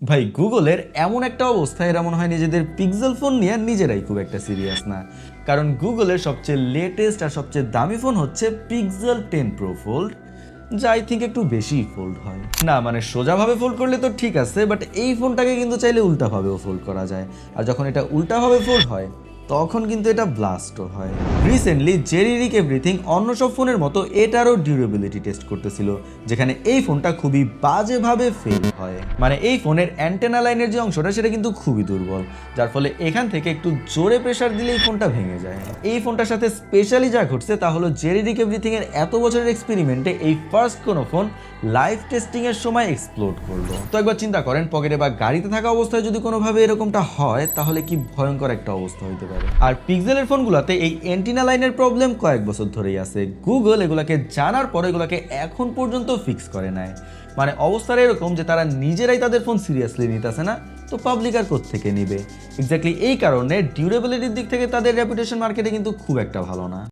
ভাই গুগলের এমন একটা অবস্থা এরা মনে হয় নিজেদের পিক্সেল ফোন নিয়ে নিজেরাই খুব একটা সিরিয়াস না। কারণ গুগলের সবচেয়ে লেটেস্ট আর সবচেয়ে দামি ফোন হচ্ছে পিক্সেল 10 প্রো ফোল্ড, যা আই থিঙ্ক একটু বেশি ফোল্ড হয় না, মানে সোজাভাবে ফোল্ড করলে তো ঠিক আছে, বাট এই ফোনটাকে কিন্তু চাইলে উল্টাভাবেও ফোল্ড করা যায়। আর যখন এটা উল্টাভাবে ফোল্ড হয় তখন কিন্তু এটা ব্লাস্টও হয়। রিসেন্টলি জেরি রিক এভরিথিং অন্য সব ফোনের মতো এটারও ডিউরেবিলিটি টেস্ট করতেছিল, যেখানে এই ফোনটা খুবই বাজেভাবে ফেল হয়। মানে এই ফোনের অ্যান্টেনা লাইনের যে অংশটা সেটা কিন্তু খুবই দুর্বল, যার ফলে এখান থেকে একটু জোরে প্রেসার দিলে এই ফোনটা ভেঙে যায়। এই ফোনটার সাথে স্পেশালি যা ঘটছে তা হলো জেরি রিক এভরিথিং এর এত বছরের এক্সপেরিমেন্টে এই ফার্স্ট কোনো ফোন লাইভ টেস্টিং এর সময় এক্সপ্লোড করলো। তো একবার চিন্তা করেন, পকেটে বা গাড়িতে থাকা অবস্থায় যদি কোনোভাবে এরকমটা হয় তাহলে কি ভয়ঙ্কর একটা অবস্থা হইতে পারে। আর পিক্সেলের ফোনগুলোতে এই অ্যান্টেনা লাইনের প্রবলেম কয়েক বছর ধরেই আছে। গুগল এগুলাকে জানার পর এগুলাকে এখন পর্যন্ত ফিক্স করে নাই। মানে অবস্থাটা এরকম যে তারা নিজেরাই তাদের ফোন সিরিয়াসলি নিতেছে না, তো পাবলিক আর কোত্থেকে নিবে। এক্স্যাক্টলি এই কারণে ডিউরেবিলিটির দিক থেকে তাদের রেপুটেশন মার্কেটে কিন্তু খুব একটা ভালো না।